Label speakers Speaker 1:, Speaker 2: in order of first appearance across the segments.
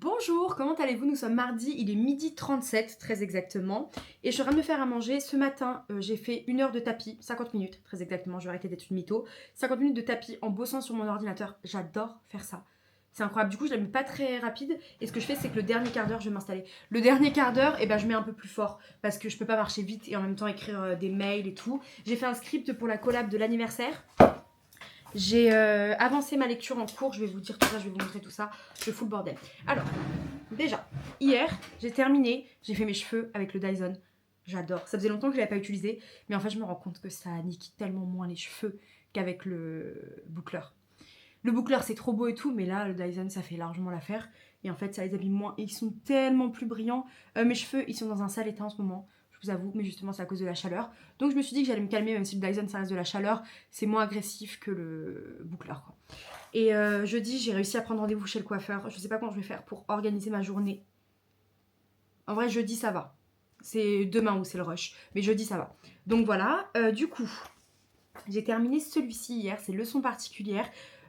Speaker 1: Bonjour, comment allez-vous? Nous sommes mardi, il est midi 37 très exactement. Et je suis en train de me faire à manger. Ce matin, j'ai fait 1 heure de tapis, 50 minutes très exactement, je vais arrêter d'être une mytho. 50 minutes de tapis en bossant sur mon ordinateur, j'adore faire ça. C'est incroyable, du coup je la mets pas très rapide. Et ce que je fais, c'est que le dernier quart d'heure, je vais m'installer. Le dernier quart d'heure, je mets un peu plus fort. Parce que je peux pas marcher vite et en même temps écrire des mails et tout. J'ai fait un script pour la collab de l'anniversaire. J'ai avancé ma lecture en cours, je vais vous dire tout ça, je vais vous montrer tout ça, je fous le bordel. Alors, déjà, hier, j'ai terminé, j'ai fait mes cheveux avec le Dyson. J'adore, ça faisait longtemps que je ne l'avais pas utilisé, mais en fait je me rends compte que ça nique tellement moins les cheveux qu'avec le boucleur. Le boucleur c'est trop beau et tout, mais là le Dyson ça fait largement l'affaire. Et en fait ça les abîme moins et ils sont tellement plus brillants. Mes cheveux ils sont dans un sale état en ce moment, je vous avoue, mais justement c'est à cause de la chaleur. Donc je me suis dit que j'allais me calmer, même si le Dyson ça reste de la chaleur, c'est moins agressif que le boucleur quoi. Et jeudi j'ai réussi à prendre rendez-vous chez le coiffeur. Je sais pas comment je vais faire pour organiser ma journée. En vrai jeudi ça va. C'est demain où c'est le rush, mais jeudi ça va. Donc voilà, du coup j'ai terminé celui-ci hier, c'est Leçon particulière.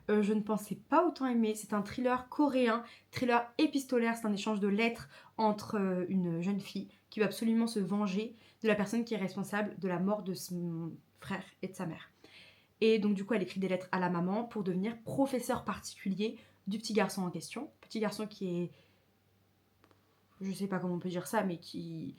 Speaker 1: Je ne pensais pas autant aimer. C'est un thriller coréen, thriller épistolaire. C'est un échange de lettres entre une jeune fille qui va absolument se venger de la personne qui est responsable de la mort de son frère et de sa mère. Et donc du coup, elle écrit des lettres à la maman pour devenir professeur particulier du petit garçon en question. Petit garçon qui est... Je sais pas comment on peut dire ça, mais qui...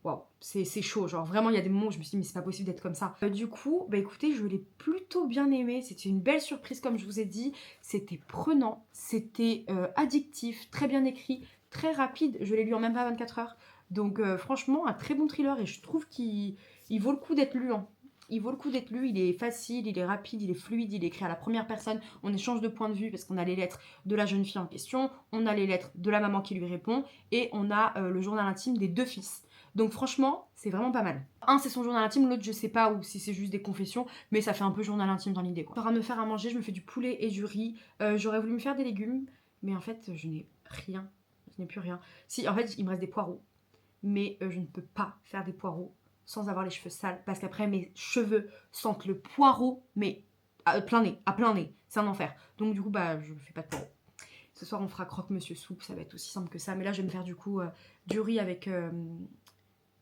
Speaker 1: Waouh, c'est chaud, genre vraiment il y a des moments où je me suis dit mais c'est pas possible d'être comme ça. Du coup, écoutez, je l'ai plutôt bien aimé, c'était une belle surprise comme je vous ai dit, c'était prenant, c'était addictif, très bien écrit, très rapide, je l'ai lu en même pas 24 heures. Donc franchement, un très bon thriller et je trouve qu'il vaut le coup d'être lu. Hein. Il vaut le coup d'être lu, il est facile, il est rapide, il est fluide, il est écrit à la première personne, on échange de point de vue parce qu'on a les lettres de la jeune fille en question, on a les lettres de la maman qui lui répond et on a le journal intime des deux fils. Donc franchement, c'est vraiment pas mal. Un, c'est son journal intime, l'autre, je sais pas, ou si c'est juste des confessions, mais ça fait un peu journal intime dans l'idée. Je suis en train de me faire à manger, je me fais du poulet et du riz. J'aurais voulu me faire des légumes, mais en fait, je n'ai rien. Je n'ai plus rien. Si, en fait, il me reste des poireaux, mais je ne peux pas faire des poireaux sans avoir les cheveux sales, parce qu'après, mes cheveux sentent le poireau, mais à plein nez. C'est un enfer. Donc du coup, je ne fais pas de poireaux. Ce soir, on fera croque-monsieur soupe, ça va être aussi simple que ça. Mais là, je vais me faire du coup du riz avec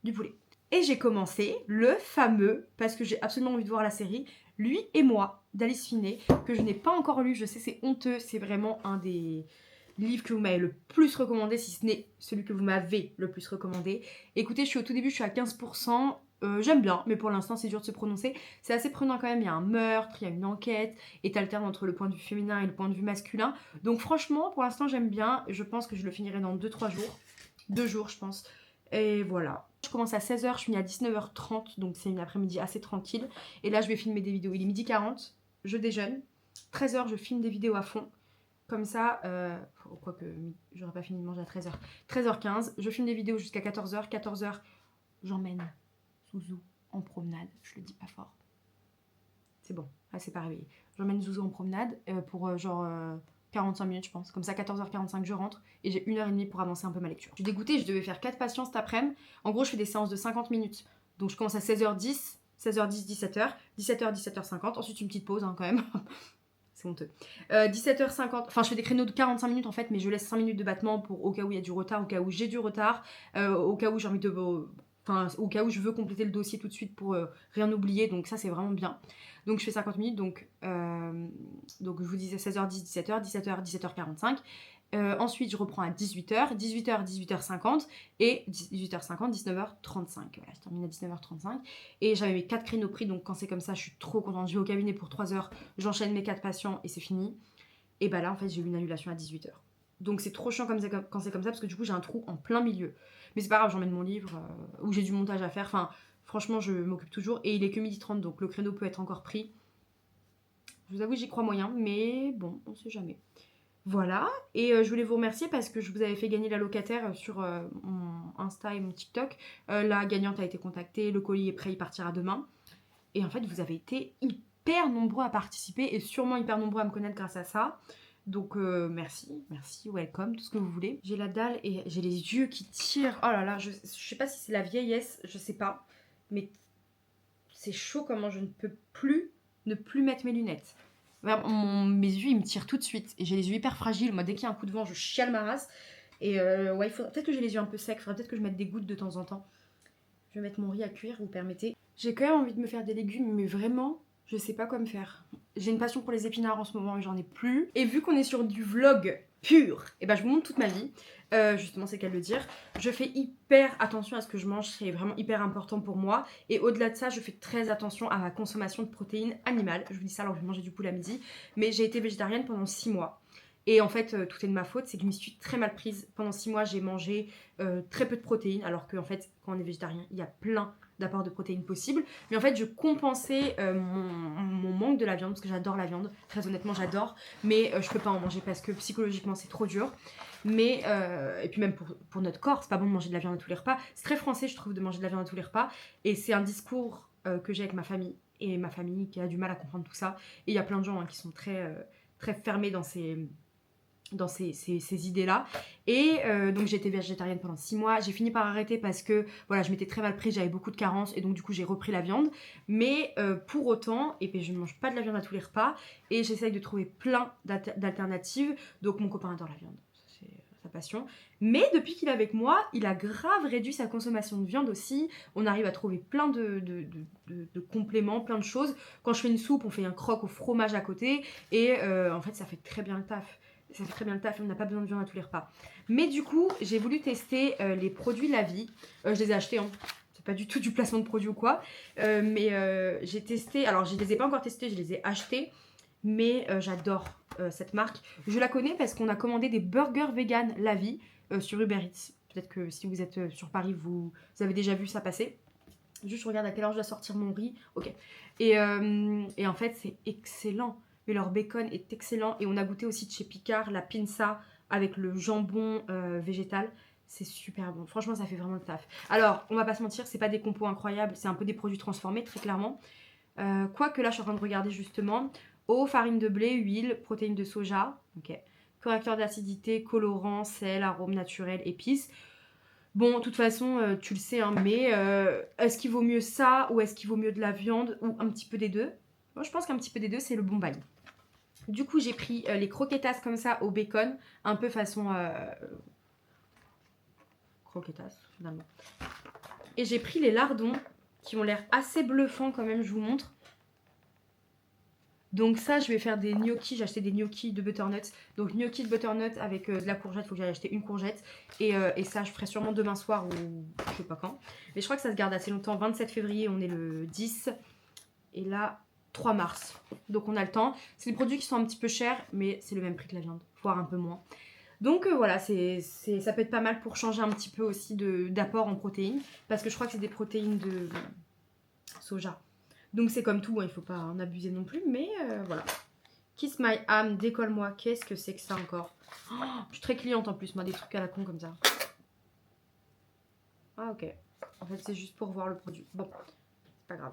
Speaker 1: du poulet. Et j'ai commencé le fameux, parce que j'ai absolument envie de voir la série, Lui et moi, d'Alice Finet, que je n'ai pas encore lu, je sais c'est honteux, c'est vraiment un des livres que vous m'avez le plus recommandé, si ce n'est celui que vous m'avez le plus recommandé. Écoutez, je suis au tout début, je suis à 15%, j'aime bien, mais pour l'instant c'est dur de se prononcer. C'est assez prenant quand même, il y a un meurtre, il y a une enquête, et t'alternes entre le point de vue féminin et le point de vue masculin. Donc franchement, pour l'instant j'aime bien, je pense que je le finirai dans 2-3 jours. 2 jours je pense. Et voilà. Je commence à 16h, je finis à 19h30, donc c'est une après-midi assez tranquille. Et là, je vais filmer des vidéos. Il est midi 40, je déjeune. 13h, je filme des vidéos à fond. Comme ça, quoique j'aurais pas fini de manger à 13h. 13h15, je filme des vidéos jusqu'à 14h. 14h, j'emmène Zouzou en promenade. Je le dis pas fort. C'est bon, là c'est pas réveillé. J'emmène Zouzou en promenade pour 45 minutes je pense. Comme ça 14h45 je rentre et j'ai 1h30 pour avancer un peu ma lecture. Je suis dégoûtée, je devais faire 4 patients cet après-midi. En gros je fais des séances de 50 minutes. Donc je commence à 16h10, 17h, 17h, 17h50. Ensuite une petite pause quand même. C'est honteux. 17h50, enfin je fais des créneaux de 45 minutes en fait, mais je laisse 5 minutes de battement pour au cas où il y a du retard, au cas où j'ai du retard, au cas où j'ai envie de... au cas où je veux compléter le dossier tout de suite pour rien oublier, donc ça c'est vraiment bien. Donc je fais 50 minutes, donc je vous disais 16h10, 17h, 17h, 17h45. Ensuite je reprends à 18h, 18h, 18h50 et 18h50, 19h35. Voilà, je termine à 19h35 et j'avais mes 4 créneaux pris, donc quand c'est comme ça je suis trop contente. Je vais au cabinet pour 3 heures, j'enchaîne mes 4 patients et c'est fini. Et là en fait j'ai eu une annulation à 18h. Donc c'est trop chiant quand c'est comme ça parce que du coup j'ai un trou en plein milieu. Mais c'est pas grave, j'emmène mon livre où j'ai du montage à faire. Enfin, franchement, je m'occupe toujours. Et il est que 12h30, donc le créneau peut être encore pris. Je vous avoue, j'y crois moyen, mais bon, on sait jamais. Voilà, et je voulais vous remercier parce que je vous avais fait gagner la locataire sur mon Insta et mon TikTok. La gagnante a été contactée, le colis est prêt, il partira demain. Et en fait, vous avez été hyper nombreux à participer et sûrement hyper nombreux à me connaître grâce à ça. Donc merci, welcome, tout ce que vous voulez. J'ai la dalle et j'ai les yeux qui tirent. Oh là là, je sais pas si c'est la vieillesse, je sais pas. Mais c'est chaud comment je ne peux plus ne plus mettre mes lunettes. Mes yeux, ils me tirent tout de suite. Et j'ai les yeux hyper fragiles. Moi, dès qu'il y a un coup de vent, je chiale ma race. Et ouais, il faudrait peut-être que j'ai les yeux un peu secs, il faudrait peut-être que je mette des gouttes de temps en temps. Je vais mettre mon riz à cuire, vous permettez. J'ai quand même envie de me faire des légumes, mais vraiment, je sais pas quoi me faire. J'ai une passion pour les épinards en ce moment et j'en ai plus. Et vu qu'on est sur du vlog pur, et ben je vous montre toute ma vie. Justement, c'est qu'à le dire. Je fais hyper attention à ce que je mange, c'est vraiment hyper important pour moi. Et au-delà de ça, je fais très attention à ma consommation de protéines animales. Je vous dis ça alors que je mangeais du poulet à midi. Mais j'ai été végétarienne pendant 6 mois. Et en fait, tout est de ma faute, c'est que je m'y suis très mal prise. Pendant 6 mois, j'ai mangé très peu de protéines, alors qu'en fait, quand on est végétarien, il y a plein d'apports de protéines possibles. Mais en fait, je compensais mon manque de la viande, parce que j'adore la viande. Très honnêtement, j'adore. Mais je peux pas en manger parce que psychologiquement, c'est trop dur. Mais, et puis même pour notre corps, c'est pas bon de manger de la viande à tous les repas. C'est très français, je trouve, de manger de la viande à tous les repas. Et c'est un discours que j'ai avec ma famille. Et ma famille qui a du mal à comprendre tout ça. Et il y a plein de gens qui sont très fermés dans ces idées-là. Et donc j'ai été végétarienne pendant 6 mois. J'ai fini par arrêter parce que voilà, je m'étais très mal prise, j'avais beaucoup de carences et donc du coup j'ai repris la viande. Mais pour autant, et puis je ne mange pas de la viande à tous les repas et j'essaye de trouver plein d'alternatives. Donc mon copain adore la viande, c'est sa passion. Mais depuis qu'il est avec moi, il a grave réduit sa consommation de viande aussi. On arrive à trouver plein de compléments, plein de choses. Quand je fais une soupe, on fait un croque au fromage à côté et en fait ça fait très bien le taf. Ça fait très bien le taf, on n'a pas besoin de viande à tous les repas. Mais du coup, j'ai voulu tester les produits La Vie. Je les ai achetés, hein. C'est pas du tout du placement de produits ou quoi. Mais j'ai testé, alors je les ai pas encore testés, je les ai achetés. Mais j'adore cette marque. Je la connais parce qu'on a commandé des burgers vegan La Vie sur Uber Eats. Peut-être que si vous êtes sur Paris, vous avez déjà vu ça passer. Juste, je regarde à quelle heure je dois sortir mon riz. Ok. Et en fait, c'est excellent. Mais leur bacon est excellent. Et on a goûté aussi de chez Picard la pinza avec le jambon végétal. C'est super bon. Franchement, ça fait vraiment le taf. Alors, on va pas se mentir, c'est pas des compos incroyables. C'est un peu des produits transformés, très clairement. Quoique là, je suis en train de regarder justement. Eau, farine de blé, huile, protéines de soja. Ok. Correcteur d'acidité, colorant, sel, arôme naturel, épices. Bon, de toute façon, tu le sais, hein, mais est-ce qu'il vaut mieux ça ou est-ce qu'il vaut mieux de la viande ou un petit peu des deux? Moi, je pense qu'un petit peu des deux, c'est le bon bail. Du coup, j'ai pris les croquetas comme ça au bacon, un peu façon croquetas finalement. Et j'ai pris les lardons qui ont l'air assez bluffants quand même, je vous montre. Donc ça, je vais faire des gnocchis. J'ai acheté des gnocchis de butternut. Donc gnocchis de butternut avec de la courgette. Il faut que j'aille acheter une courgette. Et ça, je ferai sûrement demain soir ou je sais pas quand. Mais je crois que ça se garde assez longtemps. 27 février, on est le 10. Et là, 3 mars. Donc on a le temps. C'est des produits qui sont un petit peu chers, mais c'est le même prix que la viande, voire un peu moins. Donc voilà, ça peut être pas mal pour changer un petit peu aussi d'apport en protéines. Parce que je crois que c'est des protéines de soja. Donc c'est comme tout, hein, il faut pas en abuser non plus, mais voilà. Kiss my âme, décolle-moi, qu'est-ce que c'est que ça encore? Oh, je suis très cliente en plus, moi, des trucs à la con comme ça. Ah ok, en fait c'est juste pour voir le produit. Bon, c'est pas grave.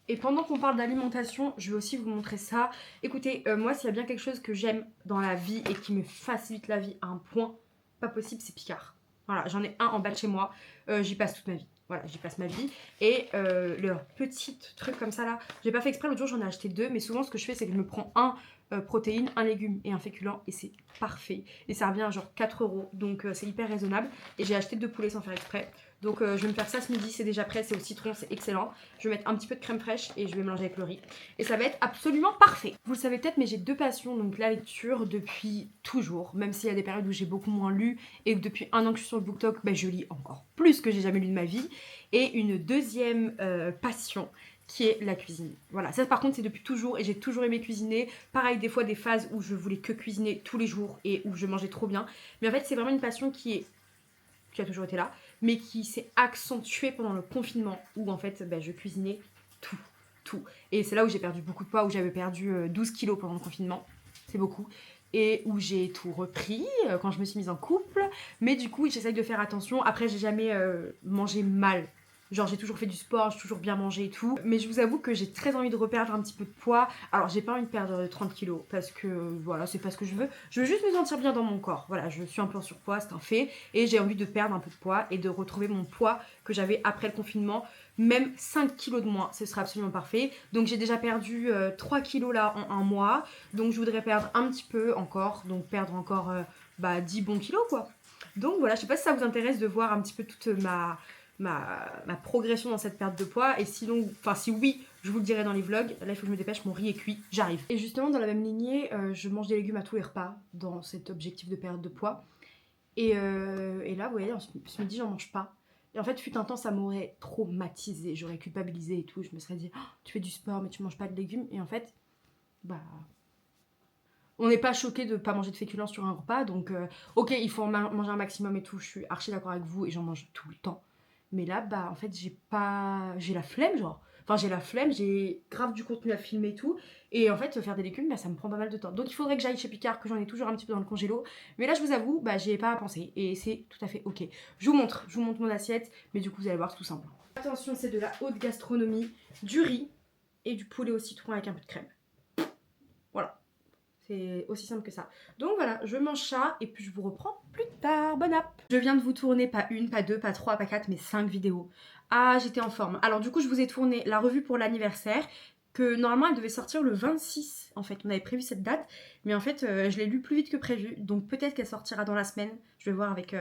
Speaker 1: Et pendant qu'on parle d'alimentation, je vais aussi vous montrer ça. Écoutez, moi s'il y a bien quelque chose que j'aime dans la vie et qui me facilite la vie à un point pas possible, c'est Picard. Voilà, j'en ai un en bas de chez moi, j'y passe toute ma vie. Voilà, j'y passe ma vie. Et leur petit truc comme ça là, j'ai pas fait exprès, l'autre jour j'en ai acheté 2, mais souvent ce que je fais c'est que je me prends un protéine, un légume et un féculent et c'est parfait. Et ça revient à genre 4 €, donc c'est hyper raisonnable. Et j'ai acheté 2 poulets sans faire exprès. Donc je vais me faire ça ce midi, c'est déjà prêt, c'est au citron, c'est excellent. Je vais mettre un petit peu de crème fraîche et je vais mélanger avec le riz. Et ça va être absolument parfait. Vous le savez peut-être, mais j'ai 2 passions, donc la lecture depuis toujours. Même s'il y a des périodes où j'ai beaucoup moins lu et que depuis 1 an que je suis sur le BookTok, ben, je lis encore plus que j'ai jamais lu de ma vie. Et une deuxième passion qui est la cuisine. Voilà, ça par contre c'est depuis toujours et j'ai toujours aimé cuisiner. Pareil, des fois des phases où je voulais que cuisiner tous les jours et où je mangeais trop bien. Mais en fait c'est vraiment une passion qui a toujours été là, mais qui s'est accentuée pendant le confinement où en fait ben, je cuisinais tout. Et c'est là où j'ai perdu beaucoup de poids, où j'avais perdu 12 kilos pendant le confinement. C'est beaucoup. Et où j'ai tout repris quand je me suis mise en couple. Mais du coup, j'essaye de faire attention. Après, j'ai jamais mangé mal. Genre, j'ai toujours fait du sport, j'ai toujours bien mangé et tout. Mais je vous avoue que j'ai très envie de reperdre un petit peu de poids. Alors, j'ai pas envie de perdre 30 kilos parce que voilà, c'est pas ce que je veux. Je veux juste me sentir bien dans mon corps. Voilà, je suis un peu en surpoids, c'est un fait. Et j'ai envie de perdre un peu de poids et de retrouver mon poids que j'avais après le confinement. Même 5 kilos de moins, ce serait absolument parfait. Donc, j'ai déjà perdu 3 kilos là en 1 mois. Donc, je voudrais perdre un petit peu encore. Donc, perdre encore 10 bons kilos quoi. Donc voilà, je sais pas si ça vous intéresse de voir un petit peu toute ma progression dans cette perte de poids. Et sinon, enfin si oui, je vous le dirai dans les vlogs. Là, il faut que je me dépêche, mon riz est cuit, j'arrive. Et justement, dans la même lignée, je mange des légumes à tous les repas dans cet objectif de perte de poids. Et là, vous voyez, ce midi, j'en mange pas. Et en fait, fut un temps, ça m'aurait traumatisé, j'aurais culpabilisé et tout. Je me serais dit, oh, tu fais du sport, mais tu manges pas de légumes. Et en fait, bah, on n'est pas choqué de pas manger de féculents sur un repas. Donc, ok, il faut en manger un maximum et tout. Je suis archi d'accord avec vous et j'en mange tout le temps. Mais là, bah, en fait, j'ai la flemme, genre. Enfin, j'ai la flemme, j'ai grave du contenu à filmer et tout. Et en fait, faire des légumes, bah, ça me prend pas mal de temps. Donc, il faudrait que j'aille chez Picard, que j'en ai toujours un petit peu dans le congélo. Mais là, je vous avoue, bah, j'y ai pas à penser. Et c'est tout à fait ok. Je vous montre mon assiette. Mais du coup, vous allez voir, c'est tout simple. Attention, c'est de la haute gastronomie, du riz et du poulet au citron avec un peu de crème. Voilà. C'est aussi simple que ça. Donc voilà, je mange ça et puis je vous reprends plus tard. Bonne app. Je viens de vous tourner pas une, pas deux, pas trois, pas quatre, mais 5 vidéos. Ah, j'étais en forme. Alors du coup, je vous ai tourné la revue pour l'anniversaire, que normalement elle devait sortir le 26. En fait, on avait prévu cette date, mais en fait, je l'ai lu plus vite que prévu. Donc peut-être qu'elle sortira dans la semaine. Je vais voir avec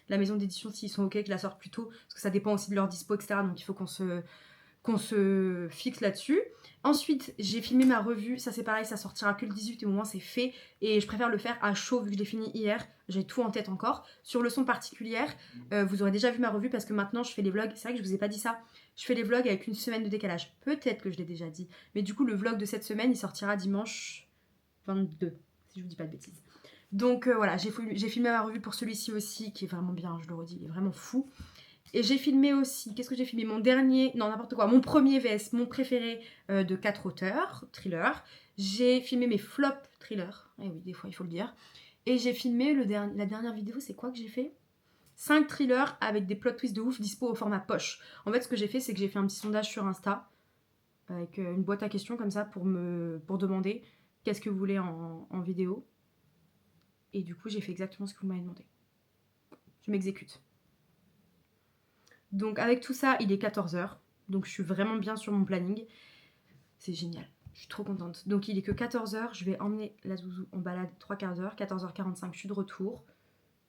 Speaker 1: la maison d'édition s'ils sont ok que la sorte plus tôt, parce que ça dépend aussi de leur dispo, etc. Donc il faut qu'on se fixe là-dessus. Ensuite, j'ai filmé ma revue. Ça, c'est pareil, ça sortira que le 18 et au moins c'est fait. Et je préfère le faire à chaud vu que je l'ai fini hier. J'ai tout en tête encore. Sur leçon particulière, vous aurez déjà vu ma revue parce que maintenant je fais les vlogs. C'est vrai que je vous ai pas dit ça. Je fais les vlogs avec une semaine de décalage. Peut-être que je l'ai déjà dit. Mais du coup, le vlog de cette semaine, il sortira dimanche 22, si je vous dis pas de bêtises. Donc voilà, j'ai filmé ma revue pour celui-ci aussi, qui est vraiment bien, je le redis, il est vraiment fou. Et j'ai filmé aussi, qu'est-ce que j'ai filmé? Mon dernier, non n'importe quoi, mon premier VS, mon préféré de 4 auteurs, thriller. J'ai filmé mes flops thrillers, et oui, des fois il faut le dire. Et j'ai filmé la dernière vidéo, c'est quoi que j'ai fait? 5 thrillers avec des plot twists de ouf dispo au format poche. En fait, ce que j'ai fait, c'est que j'ai fait un petit sondage sur Insta, avec une boîte à questions comme ça pour demander qu'est-ce que vous voulez en vidéo. Et du coup, j'ai fait exactement ce que vous m'avez demandé. Je m'exécute. Donc avec tout ça, il est 14h. Donc je suis vraiment bien sur mon planning. C'est génial. Je suis trop contente. Donc il est que 14h. Je vais emmener la Zouzou en balade 3 quarts d'heure. 14h45, je suis de retour.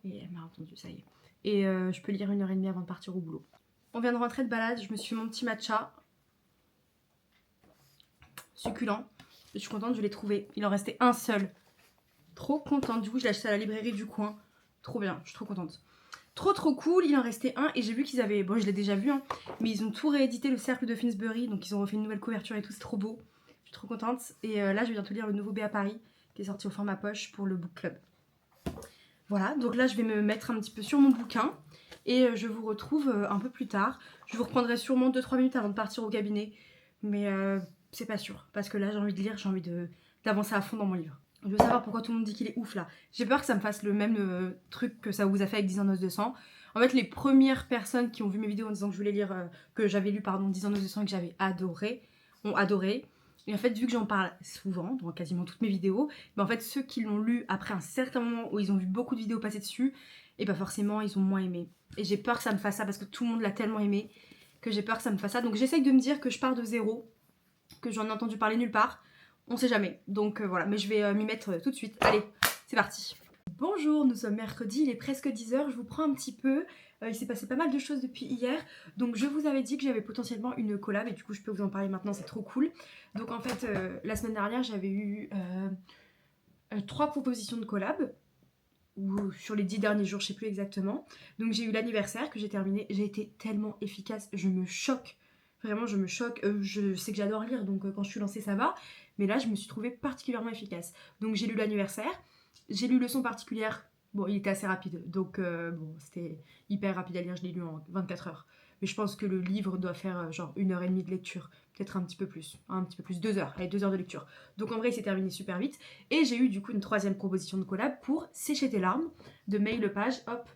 Speaker 1: Et elle m'a entendu, ça y est. Et je peux lire 1h30 avant de partir au boulot. On vient de rentrer de balade. Je me suis fait mon petit matcha. Succulent. Je suis contente, je l'ai trouvé. Il en restait un seul. Trop contente. Du coup, je l'ai acheté à la librairie du coin. Trop bien, je suis trop contente. Trop cool, il en restait un et j'ai vu qu'ils avaient, bon je l'ai déjà vu hein, mais ils ont tout réédité, le cercle de Finsbury, donc ils ont refait une nouvelle couverture et tout, c'est trop beau. Je suis trop contente et là je vais bientôt lire le nouveau B à Paris qui est sorti au format poche pour le book club. Voilà, donc là je vais me mettre un petit peu sur mon bouquin et je vous retrouve un peu plus tard. Je vous reprendrai sûrement 2-3 minutes avant de partir au cabinet, mais c'est pas sûr parce que là j'ai envie de lire, j'ai envie d'avancer à fond dans mon livre. Je veux savoir pourquoi tout le monde dit qu'il est ouf là. J'ai peur que ça me fasse le même truc que ça vous a fait avec 10 ans d'os de sang. En fait, les premières personnes qui ont vu mes vidéos en disant que je voulais lire, que j'avais lu, pardon, 10 ans d'os de sang et que j'avais adoré, ont adoré. Et en fait, vu que j'en parle souvent, dans quasiment toutes mes vidéos, mais en fait, ceux qui l'ont lu après un certain moment où ils ont vu beaucoup de vidéos passer dessus, et bah forcément, ils ont moins aimé. Et j'ai peur que ça me fasse ça parce que tout le monde l'a tellement aimé que j'ai peur que ça me fasse ça. Donc j'essaye de me dire que je pars de zéro, que j'en ai entendu parler nulle part. On sait jamais. Donc voilà, mais je vais m'y mettre tout de suite. Allez, c'est parti. Bonjour, nous sommes mercredi, il est presque 10h, je vous prends un petit peu. Il s'est passé pas mal de choses depuis hier. Donc je vous avais dit que j'avais potentiellement une collab et du coup je peux vous en parler maintenant, c'est trop cool. Donc en fait, la semaine dernière, j'avais eu 3 propositions de collab. Ou sur les 10 derniers jours, je sais plus exactement. Donc j'ai eu l'anniversaire que j'ai terminé. J'ai été tellement efficace, je me choque. Vraiment, je me choque. Je sais que j'adore lire, donc quand je suis lancée, ça va. Mais là, je me suis trouvée particulièrement efficace. Donc j'ai lu l'anniversaire. J'ai lu leçon particulière. Bon, il était assez rapide. Donc bon, c'était hyper rapide à lire. Je l'ai lu en 24 heures. Mais je pense que le livre doit faire genre 1h30 de lecture. Peut-être un petit peu plus. 2 heures. Allez, 2 heures de lecture. Donc en vrai, il s'est terminé super vite. Et j'ai eu du coup une 3e proposition de collab pour Sécher tes larmes de May Lepage, hop,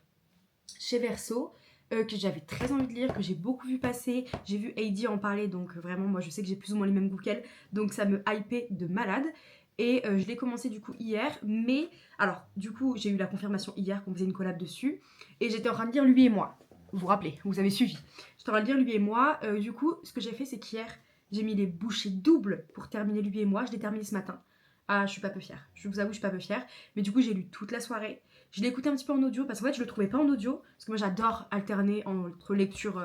Speaker 1: chez Verso. Que j'avais très envie de lire, que j'ai beaucoup vu passer. J'ai vu Heidi en parler, donc vraiment, moi je sais que j'ai plus ou moins les mêmes goûts qu'elle. Donc ça me hypait de malade. Et je l'ai commencé du coup hier, mais alors du coup j'ai eu la confirmation hier qu'on faisait une collab dessus. Et j'étais en train de lire Lui et moi. Vous vous rappelez, vous avez suivi. J'étais en train de lire Lui et moi. Du coup, ce que j'ai fait, c'est qu'hier, j'ai mis les bouchées doubles pour terminer Lui et moi. Je l'ai terminé ce matin. Ah, je suis pas peu fière. Je vous avoue, je suis pas peu fière. Mais du coup, j'ai lu toute la soirée. Je l'ai écouté un petit peu en audio parce qu'en fait je le trouvais pas en audio. Parce que moi j'adore alterner entre lecture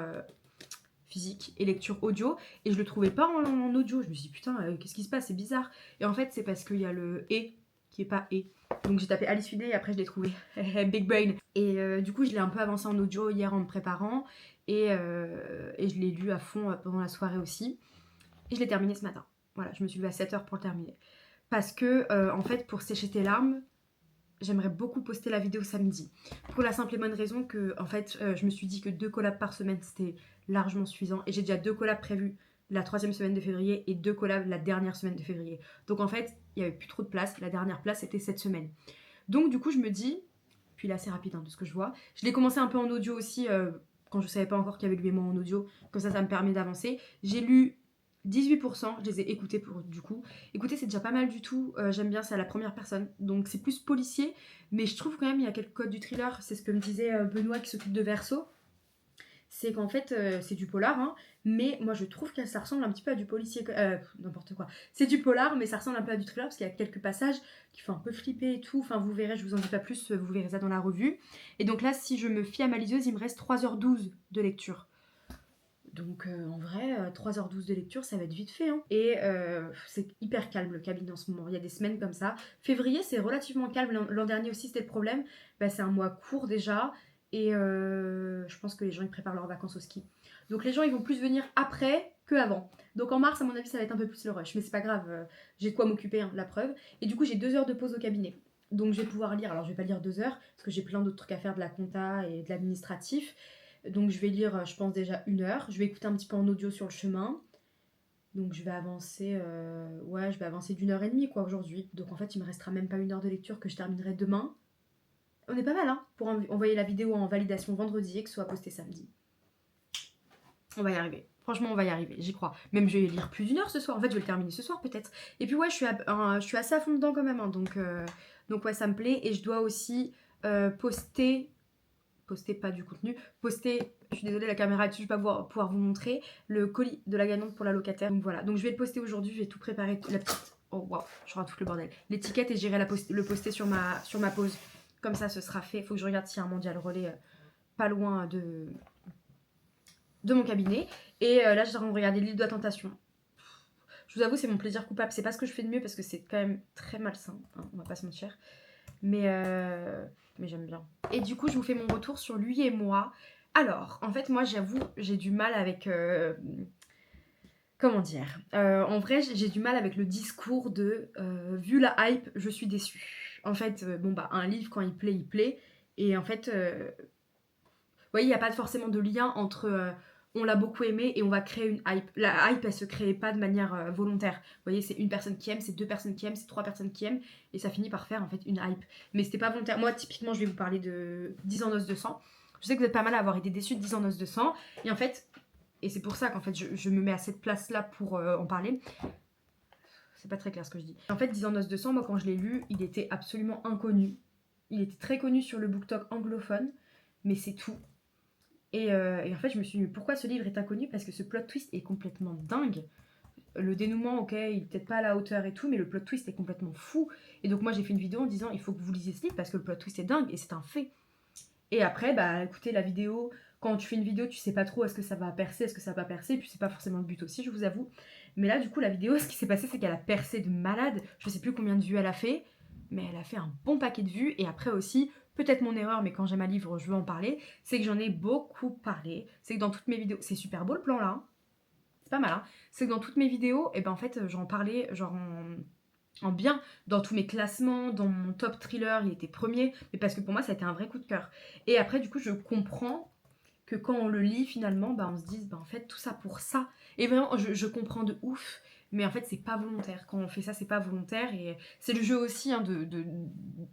Speaker 1: physique et lecture audio. Et je le trouvais pas en audio. Je me suis dit putain, qu'est-ce qui se passe, c'est bizarre. Et en fait c'est parce qu'il y a le et qui est pas et. Donc j'ai tapé Alice Finet et après je l'ai trouvé. Big brain. Et du coup je l'ai un peu avancé en audio hier en me préparant. Et je l'ai lu à fond pendant la soirée aussi. Et je l'ai terminé ce matin. Voilà, je me suis levée à 7h pour le terminer. Parce que, en fait, pour sécher tes larmes, j'aimerais beaucoup poster la vidéo samedi. Pour la simple et bonne raison que, en fait, je me suis dit que 2 collabs par semaine, c'était largement suffisant. Et j'ai déjà 2 collabs prévus la 3e semaine de février et 2 collabs la dernière semaine de février. Donc, en fait, il n'y avait plus trop de place. La dernière place, c'était cette semaine. Donc, du coup, je me dis, puis là, c'est rapide hein, de ce que je vois. Je l'ai commencé un peu en audio aussi, quand je ne savais pas encore qu'il y avait le mémoire en audio. Comme ça me permet d'avancer. J'ai lu 18%, je les ai écoutés du coup. Écoutez, c'est déjà pas mal du tout. J'aime bien, c'est à la première personne. Donc c'est plus policier. Mais je trouve quand même, il y a quelques codes du thriller. C'est ce que me disait Benoît qui s'occupe de Verso. C'est qu'en fait, c'est du polar. Hein, mais moi, je trouve que ça ressemble un petit peu à du policier. N'importe quoi. C'est du polar, mais ça ressemble un peu à du thriller. Parce qu'il y a quelques passages qui font un peu flipper et tout. Enfin, vous verrez, je vous en dis pas plus. Vous verrez ça dans la revue. Et donc là, si je me fie à ma liseuse, il me reste 3h12 de lecture. Donc en vrai, 3h12 de lecture, ça va être vite fait. Hein. Et c'est hyper calme le cabinet en ce moment. Il y a des semaines comme ça. Février, c'est relativement calme. L'an dernier aussi, c'était le problème. Bah, c'est un mois court déjà. Et je pense que les gens, ils préparent leurs vacances au ski. Donc les gens, ils vont plus venir après que avant. Donc en mars, à mon avis, ça va être un peu plus le rush. Mais c'est pas grave, j'ai de quoi m'occuper, hein, la preuve. Et du coup, j'ai 2 heures de pause au cabinet. Donc je vais pouvoir lire. Alors je vais pas lire 2 heures, parce que j'ai plein d'autres trucs à faire, de la compta et de l'administratif. Donc je vais lire, je pense déjà 1 heure. Je vais écouter un petit peu en audio sur le chemin. Donc je vais avancer, je vais avancer d'1h30 quoi aujourd'hui. Donc en fait il me restera même pas 1 heure de lecture que je terminerai demain. On est pas mal hein, pour envoyer la vidéo en validation vendredi et que ce soit posté samedi. On va y arriver. Franchement on va y arriver, j'y crois. Même je vais lire plus d'1 heure ce soir. En fait je vais le terminer ce soir peut-être. Et puis ouais je suis assez à fond dedans quand même. Hein, donc ouais ça me plaît. Et je dois aussi poster pas du contenu, poster, je suis désolée la caméra est dessus, je vais pas pouvoir vous montrer, le colis de la gagnante pour la locataire. Donc voilà, donc je vais le poster aujourd'hui, je vais tout préparer, la petite, oh waouh, je rate tout le bordel, l'étiquette et j'irai le poster sur ma pause. Comme ça ce sera fait, il faut que je regarde s'il y a un mondial relais pas loin de mon cabinet. Et là je suis en train de regarder l'île de la tentation. Je vous avoue c'est mon plaisir coupable, c'est pas ce que je fais de mieux parce que c'est quand même très malsain, hein, on va pas se mentir. Mais j'aime bien. Et du coup, je vous fais mon retour sur lui et moi. Alors, en fait, moi, j'avoue, j'ai du mal avec... comment dire en vrai, j'ai du mal avec le discours de vu la hype, je suis déçue. En fait, un livre, quand il plaît, il plaît. Et en fait, vous voyez, il n'y a pas forcément de lien entre on l'a beaucoup aimé et on va créer une hype. La hype, elle se crée pas de manière volontaire. Vous voyez, c'est une personne qui aime, c'est 2 personnes qui aiment, c'est 3 personnes qui aiment, et ça finit par faire en fait une hype. Mais c'était pas volontaire. Moi, typiquement, je vais vous parler de 10 ans noces de sang. Je sais que vous êtes pas mal à avoir été déçus de 10 ans noces de sang. Et en fait, et c'est pour ça qu'en fait, je me mets à cette place-là pour en parler. C'est pas très clair ce que je dis. En fait, 10 ans noces de sang, moi, quand je l'ai lu, il était absolument inconnu. Il était très connu sur le BookTok anglophone, mais c'est tout. Et en fait, je me suis dit, pourquoi ce livre est inconnu? Parce que ce plot twist est complètement dingue. Le dénouement, ok, il est peut-être pas à la hauteur et tout, mais le plot twist est complètement fou. Et donc moi, j'ai fait une vidéo en disant, il faut que vous lisiez ce livre parce que le plot twist est dingue et c'est un fait. Et après, bah écoutez, la vidéo, quand tu fais une vidéo, tu sais pas trop est-ce que ça va percer, est-ce que ça va pas percer, et puis c'est pas forcément le but aussi, je vous avoue. Mais là, du coup, la vidéo, ce qui s'est passé, c'est qu'elle a percé de malade. Je sais plus combien de vues elle a fait, mais elle a fait un bon paquet de vues. Et après aussi, peut-être mon erreur, mais quand j'ai ma livre, je veux en parler, c'est que j'en ai beaucoup parlé. C'est que dans toutes mes vidéos, c'est super beau le plan là, hein. C'est pas mal, hein. C'est que dans toutes mes vidéos, et ben en fait, j'en parlais genre en bien, dans tous mes classements, dans mon top thriller, il était premier, mais parce que pour moi, ça a été un vrai coup de cœur. Et après, du coup, je comprends que quand on le lit, finalement, bah, on se dise, bah, en fait, tout ça pour ça. Et vraiment, je comprends de ouf, mais en fait, c'est pas volontaire. Quand on fait ça, c'est pas volontaire, et c'est le jeu aussi, hein,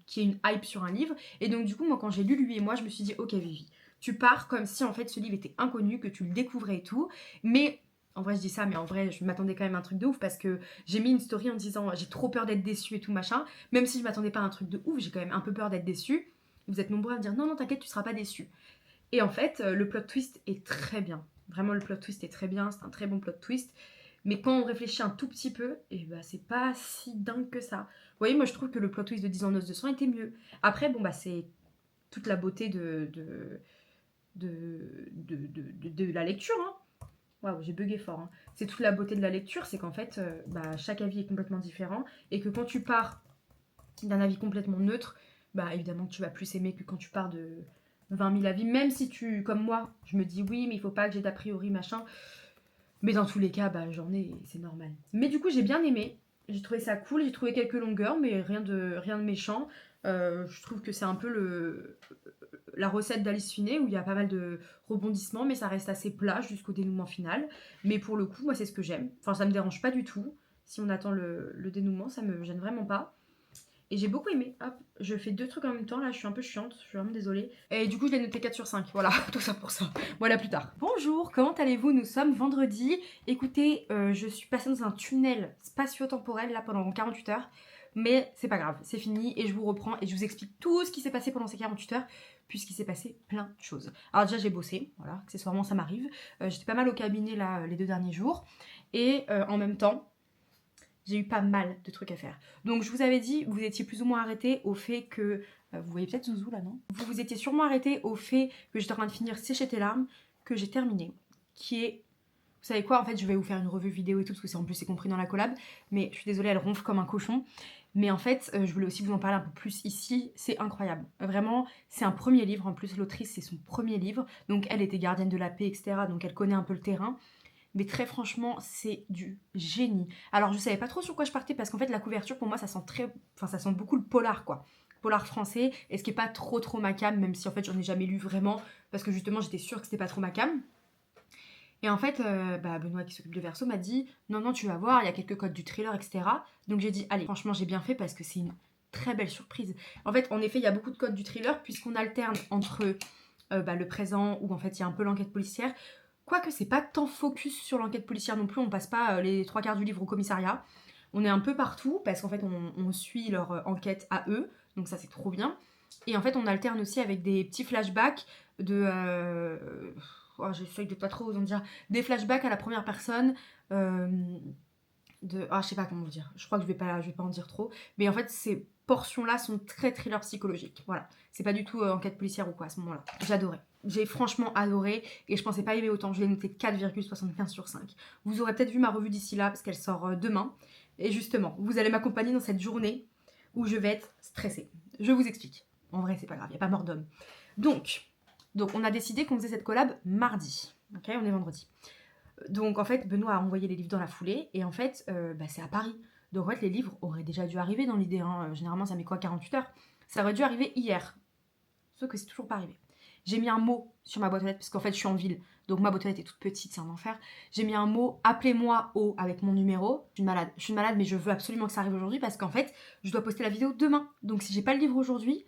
Speaker 1: qui est une hype sur un livre. Et donc, du coup, moi, quand j'ai lu Lui et moi, je me suis dit, ok, Vivi, tu pars comme si, en fait, ce livre était inconnu, que tu le découvrais et tout, mais... En vrai, je dis ça, mais en vrai, je m'attendais quand même à un truc de ouf parce que j'ai mis une story en disant j'ai trop peur d'être déçue et tout machin. Même si je m'attendais pas à un truc de ouf, j'ai quand même un peu peur d'être déçue. Vous êtes nombreux à me dire non, non, t'inquiète, tu seras pas déçue. Et en fait, le plot twist est très bien. Vraiment, le plot twist est très bien, c'est un très bon plot twist. Mais quand on réfléchit un tout petit peu, et bah, c'est pas si dingue que ça. Vous voyez, moi je trouve que le plot twist de 10 ans noces de sang était mieux. Après, bon, bah, c'est toute la beauté de la lecture. Hein. Waouh, j'ai bugué fort. Hein. C'est toute la beauté de la lecture, c'est qu'en fait, chaque avis est complètement différent et que quand tu pars d'un avis complètement neutre, évidemment que tu vas plus aimer que quand tu pars de 20 000 avis, même si tu, comme moi, je me dis oui, mais il faut pas que j'ai d'a priori, machin. Mais dans tous les cas, j'en ai, c'est normal. Mais du coup, j'ai bien aimé. J'ai trouvé ça cool, j'ai trouvé quelques longueurs, mais rien de méchant. Je trouve que c'est un peu la recette d'Alice Finet où il y a pas mal de rebondissements, mais ça reste assez plat jusqu'au dénouement final. Mais pour le coup, moi, c'est ce que j'aime. Enfin, ça me dérange pas du tout. Si on attend le dénouement, ça me gêne vraiment pas. Et j'ai beaucoup aimé. Hop, je fais 2 trucs en même temps. Là, je suis un peu chiante. Je suis vraiment désolée. Et du coup, je l'ai noté 4 sur 5. Voilà, tout ça pour ça. Voilà, plus tard. Bonjour, comment allez-vous? Nous sommes vendredi. Écoutez, je suis passée dans un tunnel spatio-temporel là pendant 48 heures. Mais c'est pas grave, c'est fini et je vous reprends et je vous explique tout ce qui s'est passé pendant ces 48 heures puisqu'il s'est passé plein de choses. Alors déjà j'ai bossé, voilà, accessoirement ça m'arrive. J'étais pas mal au cabinet là les 2 derniers jours et en même temps j'ai eu pas mal de trucs à faire. Donc je vous avais dit, vous étiez plus ou moins arrêté au fait que... vous voyez peut-être Zouzou là, non? Vous vous étiez sûrement arrêté au fait que j'étais en train de finir Sécher tes larmes, que j'ai terminé, qui est... Vous savez quoi, en fait je vais vous faire une revue vidéo et tout, parce que en plus c'est compris dans la collab, mais je suis désolée, elle ronfle comme un cochon. Mais en fait, je voulais aussi vous en parler un peu plus ici, c'est incroyable. Vraiment, c'est un premier livre, en plus l'autrice c'est son premier livre, donc elle était gardienne de la paix, etc. Donc elle connaît un peu le terrain. Mais très franchement, c'est du génie. Alors, je savais pas trop sur quoi je partais parce qu'en fait, la couverture, pour moi, ça sent très... Enfin, ça sent beaucoup le polar, quoi. Polar français, et ce qui est pas trop ma cam, même si en fait, j'en ai jamais lu vraiment, parce que justement, j'étais sûre que c'était pas trop ma cam. Et en fait, Benoît qui s'occupe de Verseau m'a dit non, tu vas voir, il y a quelques codes du thriller, etc. Donc j'ai dit allez, franchement, j'ai bien fait parce que c'est une très belle surprise. En fait, en effet, il y a beaucoup de codes du thriller puisqu'on alterne entre le présent où en fait il y a un peu l'enquête policière. Quoique c'est pas tant focus sur l'enquête policière non plus, on passe pas les 3 quarts du livre au commissariat. On est un peu partout parce qu'en fait on suit leur enquête à eux, donc ça c'est trop bien. Et en fait on alterne aussi avec des petits flashbacks de... j'essaye de pas trop vous en dire. Des flashbacks à la première personne je sais pas comment vous dire. Je crois que je vais pas en dire trop. Mais en fait ces portions-là sont très thriller psychologiques. Voilà. C'est pas du tout enquête policière ou quoi à ce moment-là. J'adorais. J'ai franchement adoré et je pensais pas aimer autant. Je l'ai noté 4,75 sur 5. Vous aurez peut-être vu ma revue d'ici là parce qu'elle sort demain. Et justement, vous allez m'accompagner dans cette journée où je vais être stressée. Je vous explique. En vrai, c'est pas grave, il n'y a pas mort d'homme. Donc, on a décidé qu'on faisait cette collab mardi. Ok, on est vendredi. Donc en fait, Benoît a envoyé les livres dans la foulée et en fait, c'est à Paris. Donc en fait, les livres auraient déjà dû arriver dans l'idée. Hein. Généralement, ça met quoi, 48 heures? Ça aurait dû arriver hier. Sauf que c'est toujours pas arrivé. J'ai mis un mot sur ma boîte aux lettres parce qu'en fait, je suis en ville. Donc ma boîte aux lettres est toute petite, c'est un enfer. J'ai mis un mot, appelez-moi au avec mon numéro. Je suis malade, mais je veux absolument que ça arrive aujourd'hui parce qu'en fait, je dois poster la vidéo demain. Donc si j'ai pas le livre aujourd'hui,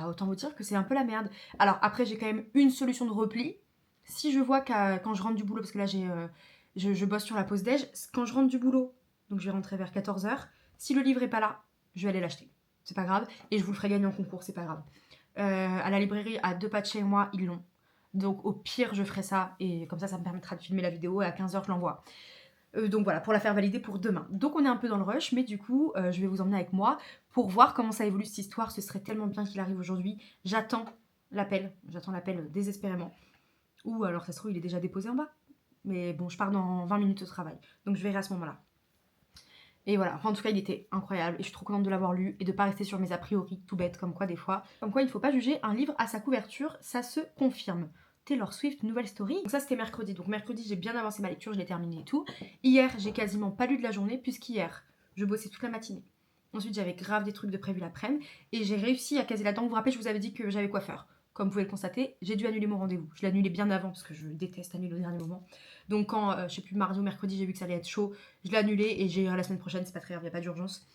Speaker 1: autant vous dire que c'est un peu la merde. Alors après, j'ai quand même une solution de repli. Si je vois que quand je rentre du boulot, parce que là je bosse sur la pause déj, quand je rentre du boulot, donc je vais rentrer vers 14h, si le livre est pas là, je vais aller l'acheter. C'est pas grave. Et je vous le ferai gagner en concours, c'est pas grave. À la librairie, à 2 pas de chez moi, ils l'ont. Donc au pire, je ferai ça. Et comme ça me permettra de filmer la vidéo et à 15h, je l'envoie. Donc voilà, pour la faire valider pour demain. Donc on est un peu dans le rush, mais du coup, je vais vous emmener avec moi pour voir comment ça évolue cette histoire. Ce serait tellement bien qu'il arrive aujourd'hui. J'attends l'appel désespérément. Ou alors ça se trouve, il est déjà déposé en bas. Mais bon, je pars dans 20 minutes au travail. Donc je verrai à ce moment-là. Et voilà, enfin, en tout cas, il était incroyable et je suis trop contente de l'avoir lu et de pas rester sur mes a priori tout bêtes comme quoi des fois. Comme quoi, il ne faut pas juger un livre à sa couverture, ça se confirme. Taylor Swift, nouvelle story. Donc ça, c'était mercredi. Donc mercredi, j'ai bien avancé ma lecture, je l'ai terminée et tout. Hier, j'ai quasiment pas lu de la journée puisqu'hier, je bossais toute la matinée. Ensuite, j'avais grave des trucs de prévu l'après-midi et j'ai réussi à caser là-dedans. Vous vous rappelez, je vous avais dit que j'avais coiffeur. Comme vous pouvez le constater, j'ai dû annuler mon rendez-vous. Je l'ai annulé bien avant parce que je déteste annuler au dernier moment. Donc quand, je sais plus, mardi ou mercredi, j'ai vu que ça allait être chaud, je l'ai annulé et j'ai la semaine prochaine, c'est pas très grave, il n'y a pas d'urgence.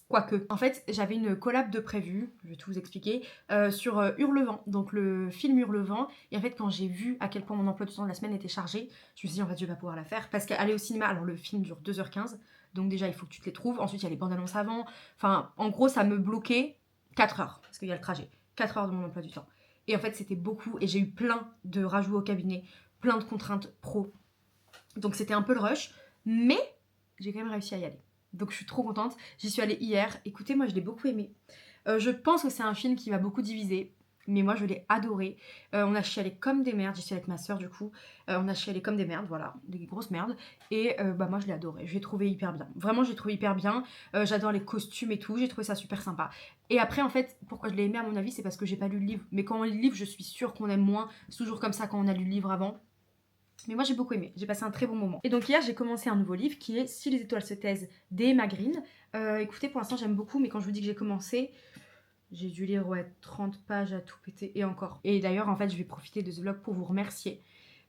Speaker 1: Quoique, en fait, j'avais une collab de prévu, je vais tout vous expliquer, sur Hurlevent, donc le film Hurlevent. Et en fait, quand j'ai vu à quel point mon emploi du temps de la semaine était chargé, je me suis dit, en fait, je vais pas pouvoir la faire. Parce qu'aller au cinéma, alors le film dure 2h15, donc déjà, il faut que tu te les trouves. Ensuite, il y a les bandes annonces avant. Enfin, en gros, ça me bloquait 4 heures, parce qu'il y a le trajet. 4 heures de mon emploi du temps. Et en fait, c'était beaucoup, et j'ai eu plein de rajouts au cabinet, plein de contraintes pro. Donc c'était un peu le rush, mais j'ai quand même réussi à y aller. Donc je suis trop contente. J'y suis allée hier. Écoutez, moi je l'ai beaucoup aimé. Je pense que c'est un film qui va beaucoup diviser. mais moi je l'ai adoré. On a chialé comme des merdes, j'y suis avec ma soeur du coup. On a chialé comme des merdes, voilà, des grosses merdes. Et bah moi je l'ai adoré, je l'ai trouvé hyper bien. Vraiment j'ai trouvé hyper bien. J'adore les costumes et tout, j'ai trouvé ça super sympa. Et après en fait, pourquoi je l'ai aimé à mon avis, c'est parce que j'ai pas lu le livre. Mais quand on lit le livre, je suis sûre qu'on aime moins. C'est toujours comme ça quand on a lu le livre avant. Mais moi j'ai beaucoup aimé, j'ai passé un très bon moment. Et donc hier j'ai commencé un nouveau livre qui est Si les étoiles se taisent d'Emma Green. Écoutez, pour l'instant j'aime beaucoup, mais quand je vous dis que j'ai commencé, j'ai dû lire 30 pages à tout péter et encore. Et d'ailleurs en fait je vais profiter de ce vlog pour vous remercier.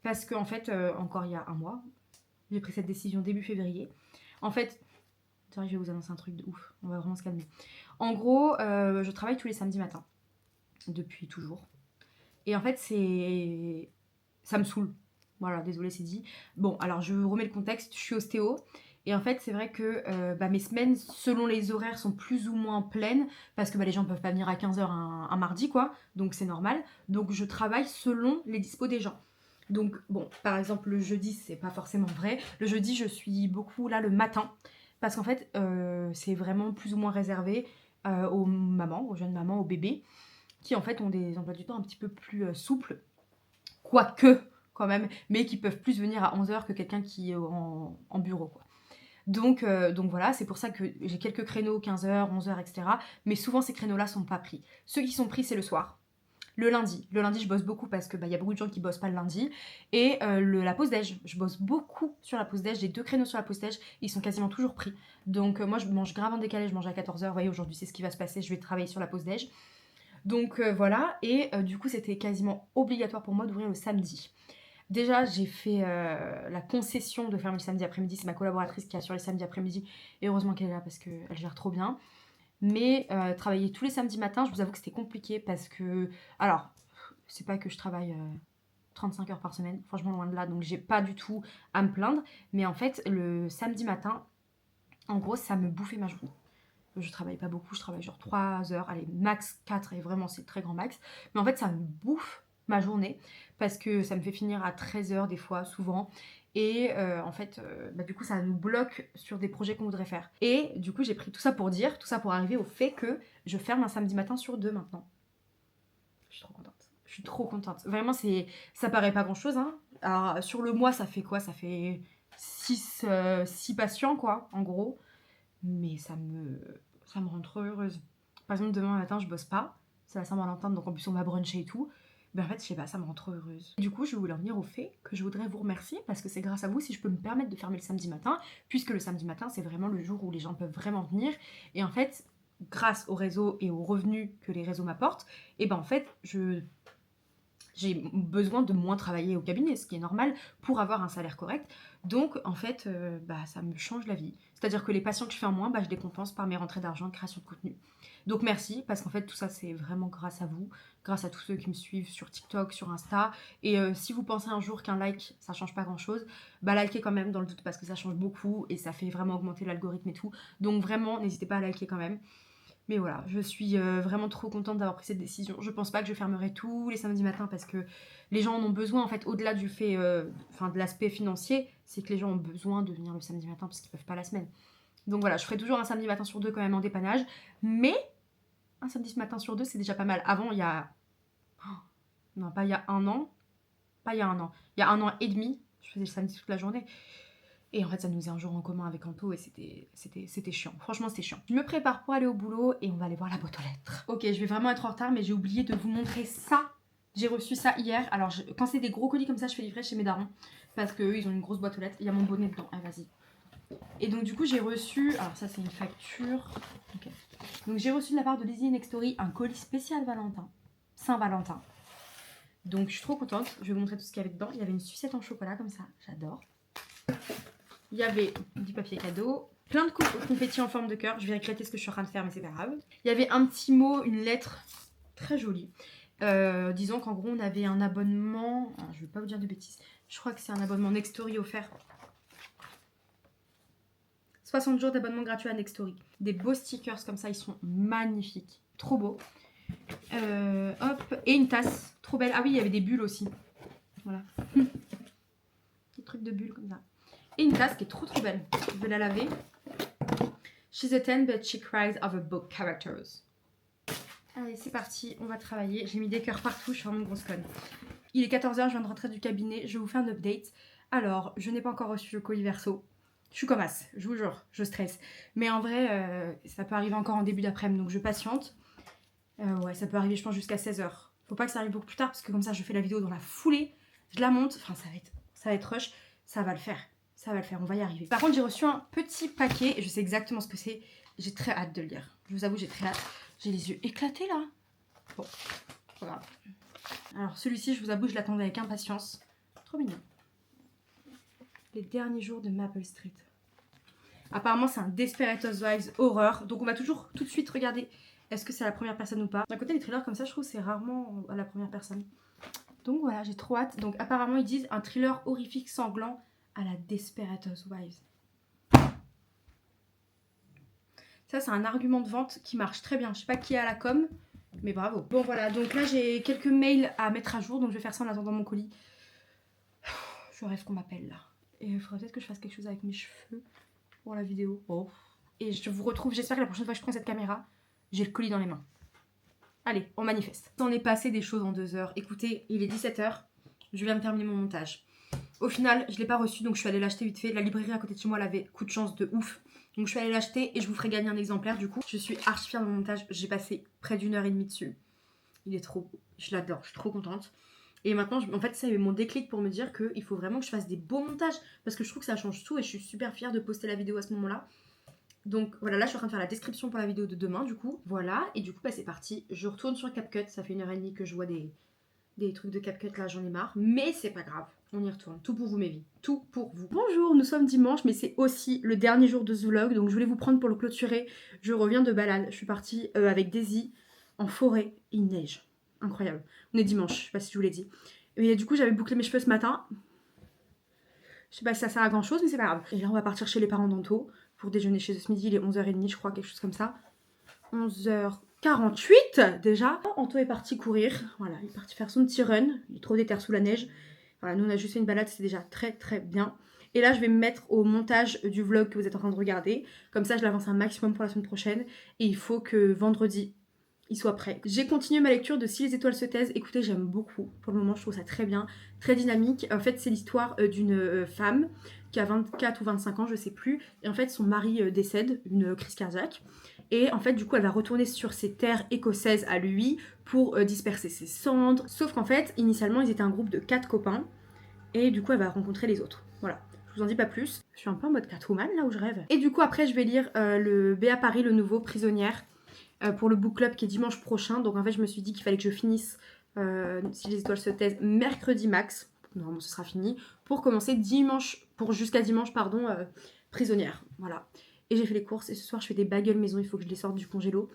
Speaker 1: Parce qu'en fait, encore il y a un mois, j'ai pris cette décision début février. En fait, c'est vrai que je vais vous annoncer un truc de ouf, on va vraiment se calmer. En gros, je travaille tous les samedis matins, depuis toujours. Et en fait ça me saoule. Voilà, désolé, c'est dit. Bon, alors je remets le contexte, je suis ostéo. Et en fait, c'est vrai que mes semaines, selon les horaires, sont plus ou moins pleines. Parce que les gens ne peuvent pas venir à 15h un mardi, quoi. Donc c'est normal. Donc je travaille selon les dispos des gens. Donc bon, par exemple, le jeudi, c'est pas forcément vrai. Le jeudi, je suis beaucoup là le matin. Parce qu'en fait, c'est vraiment plus ou moins réservé aux mamans, aux jeunes mamans, aux bébés. Qui en fait ont des emplois du temps un petit peu plus souples. Quoique quand même, mais qui peuvent plus venir à 11h que quelqu'un qui est en bureau, quoi. Donc voilà, c'est pour ça que j'ai quelques créneaux, 15h, 11h, etc. Mais souvent, ces créneaux-là sont pas pris. Ceux qui sont pris, c'est le soir. Le lundi, je bosse beaucoup parce que y a beaucoup de gens qui bossent pas le lundi. Et la pause déj, je bosse beaucoup sur la pause déj. J'ai 2 créneaux sur la pause déj, ils sont quasiment toujours pris. Donc moi, je mange grave en décalé, je mange à 14h. Vous voyez, aujourd'hui, c'est ce qui va se passer, je vais travailler sur la pause déj. Donc voilà, et du coup, c'était quasiment obligatoire pour moi d'ouvrir le samedi. Déjà, j'ai fait la concession de fermer le samedi après-midi. C'est ma collaboratrice qui assure les samedis après-midi. Et heureusement qu'elle est là parce qu'elle gère trop bien. Mais travailler tous les samedis matins, je vous avoue que c'était compliqué parce que... Alors, c'est pas que je travaille 35 heures par semaine. Franchement, loin de là. Donc, j'ai pas du tout à me plaindre. Mais en fait, le samedi matin, en gros, ça me bouffait ma journée. Je travaille pas beaucoup, je travaille genre 3 heures, allez, max 4, et vraiment c'est très grand max. Mais en fait, ça me bouffe ma journée parce que ça me fait finir à 13h des fois, souvent. Et en fait, du coup, ça nous bloque sur des projets qu'on voudrait faire. Et du coup, j'ai pris tout ça pour dire, tout ça pour arriver au fait que je ferme un samedi matin sur 2 maintenant. Je suis trop contente. Je suis trop contente. Vraiment, ça paraît pas grand chose, hein. Alors, sur le mois, ça fait quoi? Ça fait 6 patients, quoi, en gros. Mais ça me rend trop heureuse. Par exemple, demain matin, je bosse pas. C'est la Saint-Valentin, donc en plus, on va bruncher et tout. Ben en fait, je sais pas, ça me rend trop heureuse. Du coup, je voulais en venir au fait que je voudrais vous remercier parce que c'est grâce à vous si je peux me permettre de fermer le samedi matin, puisque le samedi matin, c'est vraiment le jour où les gens peuvent vraiment venir. Et en fait, grâce au réseau et aux revenus que les réseaux m'apportent, et ben en fait, j'ai besoin de moins travailler au cabinet, ce qui est normal pour avoir un salaire correct. Donc, en fait, ça me change la vie. C'est-à-dire que les patients que je fais en moins, je les compense par mes rentrées d'argent de création de contenu. Donc, merci, parce qu'en fait, tout ça, c'est vraiment grâce à vous, grâce à tous ceux qui me suivent sur TikTok, sur Insta. Et si vous pensez un jour qu'un like, ça change pas grand-chose, likez quand même dans le doute, parce que ça change beaucoup et ça fait vraiment augmenter l'algorithme et tout. Donc, vraiment, n'hésitez pas à liker quand même. Mais voilà, je suis vraiment trop contente d'avoir pris cette décision. Je pense pas que je fermerai tous les samedis matins parce que les gens en ont besoin. En fait, au-delà du fait, de l'aspect financier, c'est que les gens ont besoin de venir le samedi matin parce qu'ils peuvent pas la semaine. Donc voilà, je ferai toujours un samedi matin sur 2 quand même en dépannage. Mais un samedi matin sur 2, c'est déjà pas mal. Avant, il y a... Non, pas il y a un an. Pas il y a un an. Il y a 1 an et demi, je faisais le samedi toute la journée. Et en fait, ça nous faisait un jour en commun avec Anto et c'était chiant. Franchement, c'était chiant. Je me prépare pour aller au boulot et on va aller voir la boîte aux lettres. Ok, je vais vraiment être en retard, mais j'ai oublié de vous montrer ça. J'ai reçu ça hier. Alors, quand c'est des gros colis comme ça, je fais livrer chez mes darons. Parce qu'eux, ils ont une grosse boîte aux lettres. Il y a mon bonnet dedans. Ah, vas-y. Et donc, du coup, j'ai reçu... Alors, ça, c'est une facture. Ok. Donc, j'ai reçu de la part de Lizzie Nextory un colis spécial Valentin. Saint-Valentin. Donc, je suis trop contente. Je vais vous montrer tout ce qu'il y avait dedans. Il y avait une sucette en chocolat comme ça. J'adore. Il y avait du papier cadeau, plein de confettis en forme de cœur. Je vais regretter ce que je suis en train de faire, mais c'est pas grave. Il y avait un petit mot, une lettre très jolie. Disons qu'en gros, on avait un abonnement. Alors, je ne vais pas vous dire de bêtises. Je crois que c'est un abonnement Nextory offert. 60 jours d'abonnement gratuit à Nextory. Des beaux stickers comme ça, ils sont magnifiques. Trop beaux. Hop, et une tasse. Trop belle. Ah oui, il y avait des bulles aussi. Voilà. Des trucs de bulles comme ça. Et une tasse qui est trop belle. Je vais la laver. She's a 10 but she cries over book characters. Allez, c'est parti, on va travailler. J'ai mis des cœurs partout, je suis vraiment une grosse conne. Il est 14 h, je viens de rentrer du cabinet, je vous fais un update. Alors, je n'ai pas encore reçu le colis verso. Je suis comme as, je vous jure, je stresse. Mais en vrai, ça peut arriver encore en début d'après-midi, donc je patiente. Ouais, ça peut arriver, je pense, jusqu'à 16 h. Faut pas que ça arrive beaucoup plus tard, parce que comme ça, je fais la vidéo dans la foulée. Je la monte, enfin, ça va être rush. Ça va le faire, on va y arriver. Par contre, j'ai reçu un petit paquet, et je sais exactement ce que c'est. J'ai très hâte de le lire. Je vous avoue, j'ai très hâte. J'ai les yeux éclatés, là. Bon, c'est pas grave. Alors, celui-ci, je vous avoue, je l'attendais avec impatience. Trop mignon. Les derniers jours de Maple Street. Apparemment, c'est un Desperate Housewives horreur. Donc, on va toujours tout de suite regarder est-ce que c'est à la première personne ou pas. D'un côté, les thrillers comme ça, je trouve c'est rarement à la première personne. Donc, voilà, j'ai trop hâte. Donc, apparemment, ils disent un thriller horrifique sanglant à la Desperate Housewives. Ça, c'est un argument de vente qui marche très bien. Je sais pas qui est à la com, mais bravo. Bon, voilà. Donc là, j'ai quelques mails à mettre à jour. Donc, je vais faire ça en attendant mon colis. Je rêve qu'on m'appelle, là. Et il faudrait peut-être que je fasse quelque chose avec mes cheveux pour la vidéo. Oh. Et je vous retrouve, j'espère que la prochaine fois que je prends cette caméra, j'ai le colis dans les mains. Allez, on manifeste. On est passé des choses en 2 heures. Écoutez, il est 17 h. Je viens de terminer mon montage. Au final, je ne l'ai pas reçu, donc je suis allée l'acheter vite fait. La librairie à côté de chez moi, elle avait coup de chance de ouf. Donc je suis allée l'acheter et je vous ferai gagner un exemplaire du coup. Je suis archi fière de mon montage. J'ai passé près d'1 h 30 dessus. Il est trop beau. Je l'adore, je suis trop contente. Et maintenant, en fait, ça a eu mon déclic pour me dire qu'il faut vraiment que je fasse des beaux montages. Parce que je trouve que ça change tout et je suis super fière de poster la vidéo à ce moment-là. Donc voilà, là je suis en train de faire la description pour la vidéo de demain du coup. Voilà, et du coup bah, c'est parti. Je retourne sur CapCut, ça fait 1 h 30 que je vois des trucs de CapCut là, j'en ai marre. Mais c'est pas grave, on y retourne. Tout pour vous mes vies, tout pour vous. Bonjour, nous sommes dimanche, mais c'est aussi le dernier jour de ce vlog. Donc je voulais vous prendre pour le clôturer. Je reviens de balade, je suis partie avec Daisy en forêt, il neige. Incroyable. On est dimanche, je sais pas si je vous l'ai dit. Et du coup j'avais bouclé mes cheveux ce matin. Je sais pas si ça sert à grand chose, mais c'est pas grave. Et là on va partir chez les parents d'Anto pour déjeuner chez eux ce midi, il est 11 h 30 je crois, quelque chose comme ça. 11 h 48 déjà. Anto est parti courir, voilà, il est parti faire son petit run, il est trop déter sous la neige. Voilà, nous on a juste fait une balade, c'est déjà très très bien. Et là je vais me mettre au montage du vlog que vous êtes en train de regarder. Comme ça je l'avance un maximum pour la semaine prochaine. Et il faut que vendredi il soit prêt. J'ai continué ma lecture de Si les étoiles se taisent. Écoutez, j'aime beaucoup. Pour le moment, je trouve ça très bien, très dynamique. En fait, c'est l'histoire d'une femme qui a 24 ou 25 ans, je sais plus. Et en fait, son mari décède, une crise cardiaque. Et en fait, du coup, elle va retourner sur ses terres écossaises à lui pour disperser ses cendres. Sauf qu'en fait, initialement, ils étaient un groupe de 4 copains. Et du coup, elle va rencontrer les autres. Voilà. Je vous en dis pas plus. Je suis un peu en mode Catwoman, là où je rêve. Et du coup, après, je vais lire le Béa Paris, le nouveau Prisonnière. Pour le book club qui est dimanche prochain. Donc en fait je me suis dit qu'il fallait que je finisse Si les étoiles se taisent mercredi max. Normalement ce sera fini. Pour commencer dimanche, jusqu'à dimanche pardon, Prisonnière. Voilà. Et j'ai fait les courses et ce soir je fais des bagels maison. Il faut que je les sorte du congélo.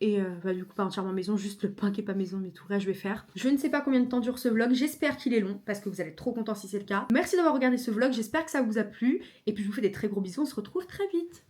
Speaker 1: Et bah, du coup pas entièrement maison, juste le pain qui est pas maison, mais tout le reste je vais faire. Je ne sais pas combien de temps dure ce vlog, j'espère qu'il est long parce que vous allez être trop contents si c'est le cas. Merci d'avoir regardé ce vlog, j'espère que ça vous a plu et puis je vous fais des très gros bisous, on se retrouve très vite.